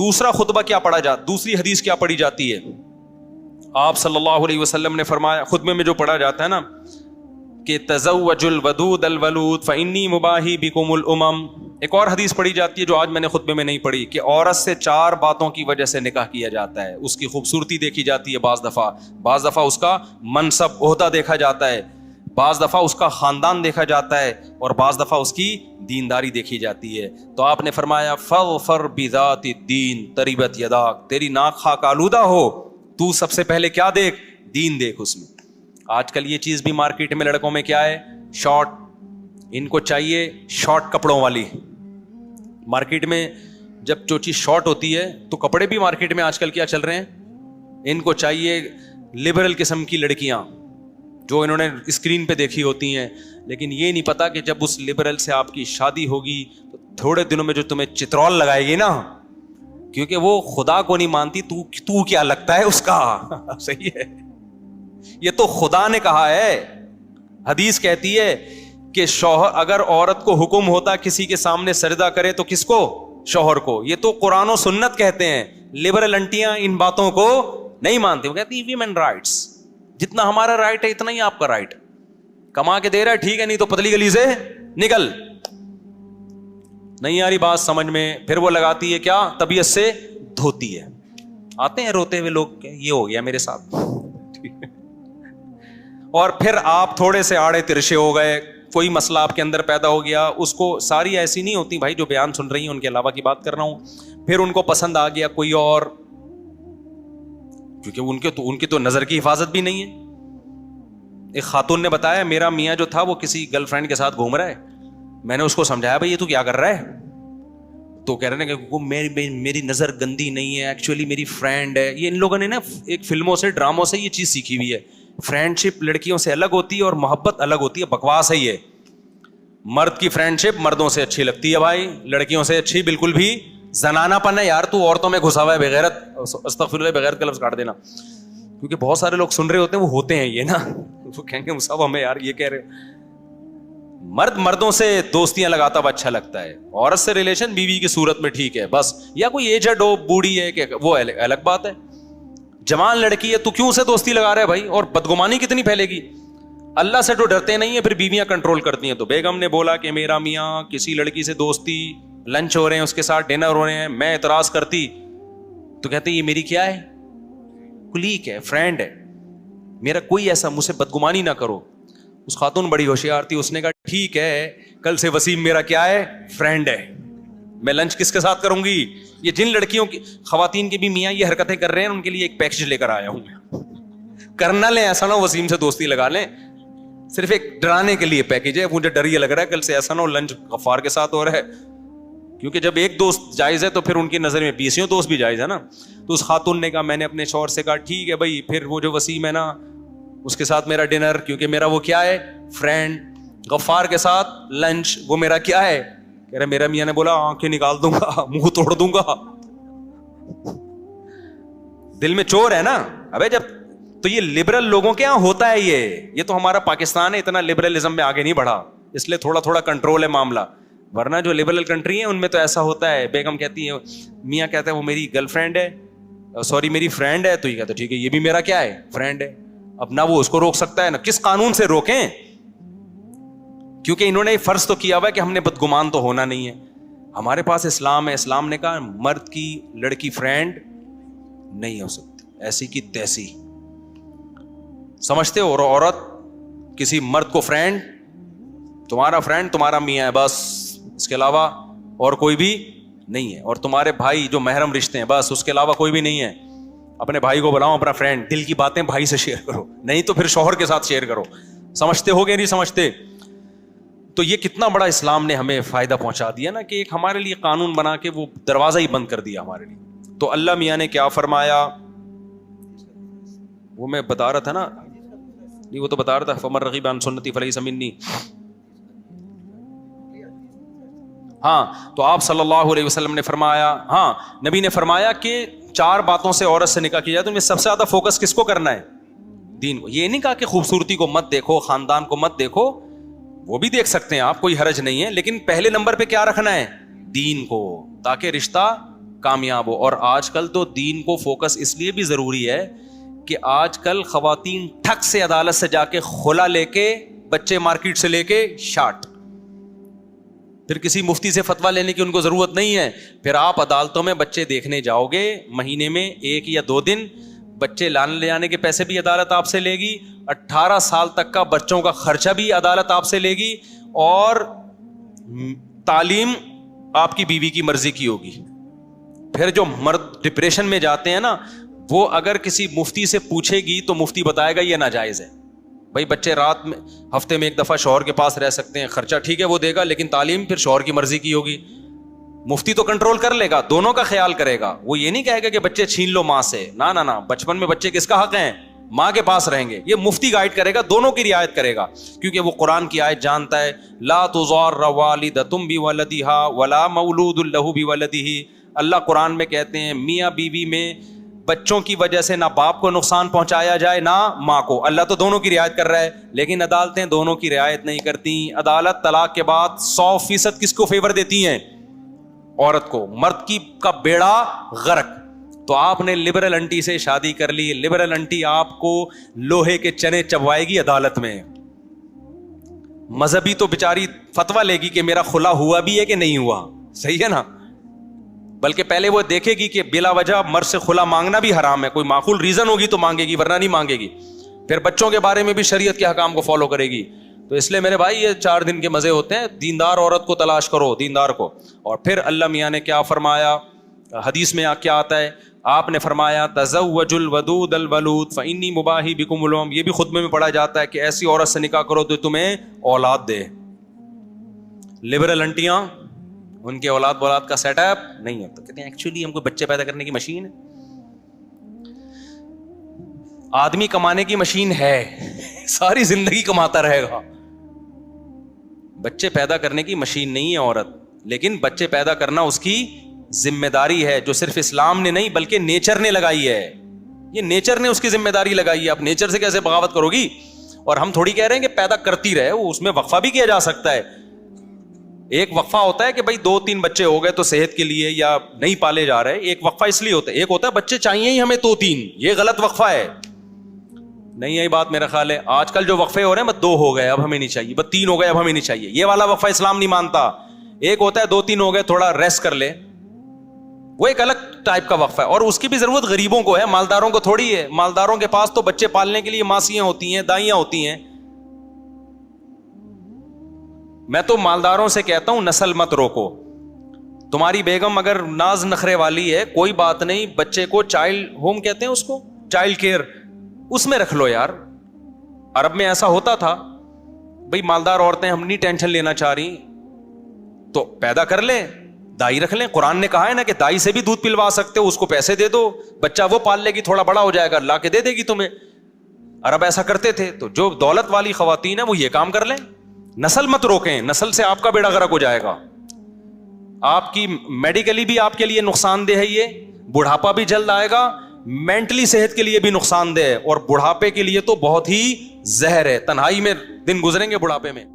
دوسرا خطبہ کیا پڑھا جاتا, دوسری حدیث کیا پڑھی جاتی ہے؟ آپ صلی اللہ علیہ وسلم نے فرمایا, خطبے میں جو پڑھا جاتا ہے نا کہ تزوج الودود الولود فانی مباہی بکم الامم. ایک اور حدیث پڑھی جاتی ہے جو آج میں نے خطبے میں نہیں پڑھی, کہ عورت سے 4 باتوں کی وجہ سے نکاح کیا جاتا ہے. اس کی خوبصورتی دیکھی جاتی ہے بعض دفعہ اس کا منصب عہدہ دیکھا جاتا ہے, بعض دفعہ اس کا خاندان دیکھا جاتا ہے, اور بعض دفعہ اس کی دینداری دیکھی جاتی ہے. تو آپ نے فرمایا فاظفر بذات الدین تربت یداک, تیری ناک خاک آلودہ ہو, تو سب سے پہلے کیا دیکھ؟ دین دیکھ اس میں. آج کل یہ چیز بھی مارکیٹ میں لڑکوں میں کیا ہے؟ شارٹ. ان کو چاہیے شارٹ کپڑوں والی. مارکیٹ میں جب جو چیز شارٹ ہوتی ہے تو کپڑے بھی مارکیٹ میں آج کل کیا چل رہے ہیں, ان کو چاہیے لبرل قسم کی لڑکیاں جو انہوں نے اسکرین پہ دیکھی ہوتی ہیں. لیکن یہ نہیں پتا کہ جب اس لبرل سے آپ کی شادی ہوگی تو تھوڑے دنوں میں جو تمہیں چترول لگائے گی نا, کیونکہ وہ خدا کو نہیں مانتی, تو کیا لگتا ہے اس کا. صحیح ہے, یہ تو خدا نے کہا ہے. حدیث کہتی ہے کہ شوہر, اگر عورت کو حکم ہوتا کسی کے سامنے سجدہ کرے تو کس کو؟ شوہر کو. یہ تو قرآن و سنت کہتے ہیں. لبرل انٹیاں ان باتوں کو نہیں مانتی, وہ کہتی ہیں ویمن رائٹس, جتنا ہمارا رائٹ ہے اتنا ہی آپ کا رائٹ. کما کے دے رہا ہے ٹھیک ہے, نہیں تو پتلی گلی سے نکل. نہیں آ رہی بات سمجھ میں؟ پھر وہ لگاتی ہے کیا؟ طبیعت سے دھوتی ہے. آتے ہیں روتے ہوئے لوگ, یہ ہو گیا میرے ساتھ. اور پھر آپ تھوڑے سے آڑے ترشے ہو گئے, کوئی مسئلہ آپ کے اندر پیدا ہو گیا, اس کو, ساری ایسی نہیں ہوتی بھائی جو بیان سن رہی ہیں ان کے علاوہ کی بات کر رہا ہوں, پھر ان کو پسند آ گیا کوئی اور, کیونکہ ان کی تو نظر کی حفاظت بھی نہیں ہے. ایک خاتون نے بتایا میرا میاں جو تھا وہ کسی گرل فرینڈ کے ساتھ گھوم رہا ہے. میں نے اس کو سمجھایا بھائی یہ تو کیا کر رہا ہے؟ تو کہہ رہے ہیں کہ میری نظر گندی نہیں ہے, ایکچولی میری فرینڈ ہے. یہ ان لوگوں نے نا ایک فلموں سے, ڈراموں سے یہ چیز سیکھی ہوئی ہے. فرینڈ شپ لڑکیوں سے الگ ہوتی ہے اور محبت الگ ہوتی ہے. بکواس ہے یہ. مرد کی فرینڈ شپ مردوں سے اچھی لگتی ہے بھائی, لڑکیوں سے اچھی بالکل بھی. زنانہ پن ہے یار, تو عورتوں میں گھسا ہوا ہے بغیرت. استغفر اللہ, بغیرت کا لفظ کاٹ دینا, کیونکہ بہت سارے لوگ سن رہے ہوتے ہیں وہ ہوتے ہیں یہ نا, وہ کہیں گے مصعب ہمیں یار یہ کہہ رہے. مرد مردوں سے دوستیاں لگاتا ہوا اچھا لگتا ہے, عورت سے ریلیشن بیوی کی صورت میں ٹھیک ہے بس, یا کوئی ایجڈ ہو, بوڑھی ہے, کہ وہ الگ بات ہے. جوان لڑکی ہے تو کیوں سے دوستی لگا رہا ہے بھائی؟ اور بدگمانی کتنی پھیلے گی. اللہ سے تو ڈرتے نہیں ہیں, پھر بیویاں کنٹرول کرتی ہیں. تو بیگم نے بولا کہ میرا میاں کسی لڑکی سے دوستی, لنچ ہو رہے ہیں اس کے ساتھ, ڈنر ہو رہے ہیں, میں اعتراض کرتی تو کہتے یہ میری کیا ہے؟ کلیک ہے, فرینڈ ہے میرا, کوئی ایسا مجھ سے بدگمانی نہ کرو. اس خاتون بڑی ہوشیار تھی, اس نے کہا ٹھیک ہے کل سے وسیم میرا کیا ہے؟ فرینڈ ہے. میں لنچ کس کے ساتھ کروں گی؟ یہ جن لڑکیوں کی, خواتین کے بھی میاں یہ حرکتیں کر رہے ہیں, ان کے لیے ایک پیکج لے کر آیا ہوں میں. کرنا لیں, ایسا نہ ہو وسیم سے دوستی لگا لیں, صرف ایک ڈرانے کے لیے پیکج ہے. مجھے ڈر یہ لگ رہا ہے کل سے ایسا نہ ہو لنچ غفار کے ساتھ ہو رہا ہے, کیونکہ جب ایک دوست جائز ہے تو پھر ان کی نظر میں 20 دوست بھی جائز ہے نا. تو اس خاتون نے کہا, میں نے اپنے شوہر سے کہا ٹھیک ہے بھائی, پھر وہ جو وسیم ہے نا اس کے ساتھ میرا ڈنر, کیونکہ میرا وہ کیا ہے؟ فرینڈ. غفار کے ساتھ لنچ, وہ میرا کیا ہے؟ کہہ رہے میرا میاں نے بولا آنکھیں نکال دوں گا, منہ توڑ دوں گا. دل میں چور ہے نا. ابے جب تو یہ لبرل لوگوں کے یہاں ہوتا ہے یہ تو ہمارا پاکستان ہے, اتنا لبرلزم میں آگے نہیں بڑھا, اس لیے تھوڑا تھوڑا کنٹرول ہے معاملہ. ورنہ جو لبرل کنٹری ہیں ان میں تو ایسا ہوتا ہے, بیگم کہتی ہے, میاں کہتا ہے وہ میری گرل فرینڈ ہے, سوری میری فرینڈ ہے, تو یہ کہتا ہے ٹھیک ہے یہ بھی میرا کیا ہے؟ فرینڈ ہے. اب نہ وہ اس کو روک سکتا ہے نہ کس قانون سے روکیں, کیونکہ انہوں نے فرض تو کیا ہوا ہے کہ ہم نے بدگمان تو ہونا نہیں ہے. ہمارے پاس اسلام ہے, اسلام نے کہا مرد کی لڑکی فرینڈ نہیں ہو سکتی, ایسی کی تیسی. سمجھتے ہو؟ اور عورت کسی مرد کو فرینڈ, تمہارا فرینڈ تمہارا میاں ہے بس, اس کے علاوہ اور کوئی بھی نہیں ہے. اور تمہارے بھائی جو محرم رشتے ہیں بس, اس کے علاوہ کوئی بھی نہیں ہے. اپنے بھائی کو بلاؤ اپنا فرینڈ, دل کی باتیں بھائی سے شیئر کرو, نہیں تو پھر شوہر کے ساتھ شیئر کرو. سمجھتے ہو گے نہیں سمجھتے؟ تو یہ کتنا بڑا اسلام نے ہمیں فائدہ پہنچا دیا نا, کہ ایک ہمارے لیے قانون بنا کے وہ دروازہ ہی بند کر دیا ہمارے لیے. تو اللہ میاں نے کیا فرمایا, وہ میں بتا رہا تھا نا, نہیں وہ تو بتا رہا تھا, فمن رغب عن سنتی فلیس منی. ہاں, تو آپ صلی اللہ علیہ وسلم نے فرمایا, ہاں نبی نے فرمایا کہ 4 باتوں سے عورت سے نکاح کیا جائے تو ان میں سب سے زیادہ فوکس کس کو کرنا ہے؟ دین کو. یہ نہیں کہا کہ خوبصورتی کو مت دیکھو, خاندان کو مت دیکھو, وہ بھی دیکھ سکتے ہیں آپ, کوئی حرج نہیں ہے, لیکن پہلے نمبر پہ کیا رکھنا ہے؟ دین کو, تاکہ رشتہ کامیاب ہو. اور آج کل تو دین کو فوکس اس لیے بھی ضروری ہے کہ آج کل خواتین ٹھک سے عدالت سے جا کے خلا لے کے, بچے مارکیٹ سے لے کے شارٹ, پھر کسی مفتی سے فتویٰ لینے کی ان کو ضرورت نہیں ہے. پھر آپ عدالتوں میں بچے دیکھنے جاؤ گے, مہینے میں 1 یا 2 دن بچے لانے لے جانے کے پیسے بھی عدالت آپ سے لے گی, 18 سال تک کا بچوں کا خرچہ بھی عدالت آپ سے لے گی, اور تعلیم آپ کی بیوی کی مرضی کی ہوگی. پھر جو مرد ڈپریشن میں جاتے ہیں نا, وہ اگر کسی مفتی سے پوچھے گی تو مفتی بتائے گا یہ ناجائز ہے. بھائی بچے رات میں ہفتے میں 1 دفعہ شوہر کے پاس رہ سکتے ہیں, خرچہ ٹھیک ہے وہ دے گا, لیکن تعلیم پھر شوہر کی مرضی کی ہوگی. مفتی تو کنٹرول کر لے گا, دونوں کا خیال کرے گا, وہ یہ نہیں کہے گا کہ بچے چھین لو ماں سے, نہ, بچپن میں بچے کس کا حق ہیں, ماں کے پاس رہیں گے. یہ مفتی گائیڈ کرے گا, دونوں کی رعایت کرے گا, کیونکہ وہ قرآن کی آیت جانتا ہے, لا تضار والدۃ بولدہا ولا مولود لہ بولدہ. اللہ قرآن میں کہتے ہیں میاں بیوی میں بچوں کی وجہ سے نہ باپ کو نقصان پہنچایا جائے نہ ماں کو. اللہ تو دونوں کی رعایت کر رہا ہے, لیکن عدالتیں دونوں کی رعایت نہیں کرتی. عدالت طلاق کے بعد 100% کس کو فیور دیتی ہیں, عورت کو. مرد کی کا بیڑا غرق. تو آپ نے لبرل انٹی سے شادی کر لی, لبرل انٹی آپ کو لوہے کے چنے چبوائے گی عدالت میں. مذہبی تو بیچاری فتویٰ لے گی کہ میرا خلا ہوا بھی ہے کہ نہیں ہوا, صحیح ہے نا, بلکہ پہلے وہ دیکھے گی کہ بلا وجہ مرد سے خلا مانگنا بھی حرام ہے, کوئی معقول ریزن ہوگی تو مانگے گی ورنہ نہیں مانگے گی. پھر بچوں کے بارے میں بھی شریعت کے حکام کو فالو کرے گی. تو اس لیے میرے بھائی یہ 4 دن کے مزے ہوتے ہیں, دیندار عورت کو تلاش کرو, دیندار کو. اور پھر اللہ میاں نے کیا فرمایا, حدیث میں کیا آتا ہے, آپ نے فرمایا تزوج الودود الولود فانی مباحی بکم الامم. یہ بھی خطبے میں پڑھا جاتا ہے کہ ایسی عورت سے نکاح کرو تو تمہیں اولاد دے. لبرل انٹیاں, ان کے اولاد کا سیٹ اپ نہیں ہوتا, کہتے ہیں ایکچولی ہم کو بچے پیدا کرنے کی مشین ہے. آدمی کمانے کی مشین ہے, ساری زندگی کماتا رہے گا. بچے پیدا کرنے کی مشین نہیں ہے عورت, لیکن بچے پیدا کرنا اس کی ذمہ داری ہے, جو صرف اسلام نے نہیں بلکہ نیچر نے لگائی ہے. یہ نیچر نے اس کی ذمہ داری لگائی ہے. آپ نیچر سے کیسے بغاوت کرو گی؟ اور ہم تھوڑی کہہ رہے ہیں کہ پیدا کرتی رہے, وہ اس میں وقفہ بھی کیا جا سکتا ہے. ایک وقفہ ہوتا ہے کہ بھائی 2-3 بچے ہو گئے تو صحت کے لیے یا نہیں پالے جا رہے, ایک وقفہ اس لیے ہوتا ہے. ایک ہوتا ہے بچے چاہیے ہی ہمیں 2-3, یہ غلط وقفہ ہے. نہیں یہی بات میرا خیال ہے. آج کل جو وقفے ہو رہے ہیں بس 2 ہو گئے اب ہمیں نہیں چاہیے, بس 3 ہو گئے اب ہمیں نہیں چاہیے, یہ والا وقفہ اسلام نہیں مانتا. ایک ہوتا ہے 2-3 ہو گئے تھوڑا ریسٹ کر لے, وہ ایک الگ ٹائپ کا وقفہ ہے. اور اس کی بھی ضرورت غریبوں کو ہے, مالداروں کو تھوڑی ہے. مالداروں کے پاس تو بچے پالنے کے لیے ماسیاں ہوتی ہیں, دائیاں ہوتی ہیں. میں تو مالداروں سے کہتا ہوں نسل مت روکو. تمہاری بیگم اگر ناز نخرے والی ہے کوئی بات نہیں, بچے کو چائلڈ ہوم کہتے ہیں اس کو, چائلڈ کیئر, اس میں رکھ لو یار. عرب میں ایسا ہوتا تھا, بھئی مالدار عورتیں ہم نہیں ٹینشن لینا چاہ رہی تو پیدا کر لیں, دائی رکھ لیں. قرآن نے کہا ہے نا کہ دائی سے بھی دودھ پلوا سکتے ہو, اس کو پیسے دے دو, بچہ وہ پال لے گی, تھوڑا بڑا ہو جائے گا لا کے دے دے گی تمہیں. عرب ایسا کرتے تھے. تو جو دولت والی خواتین ہیں وہ یہ کام کر لیں. نسل مت روکیں, نسل سے آپ کا بیڑا غرق ہو جائے گا. آپ کی میڈیکلی بھی آپ کے لیے نقصان دہ ہے, یہ بڑھاپا بھی جلد آئے گا, مینٹلی صحت کے لیے بھی نقصان دہ ہے, اور بڑھاپے کے لیے تو بہت ہی زہر ہے. تنہائی میں دن گزریں گے بڑھاپے میں.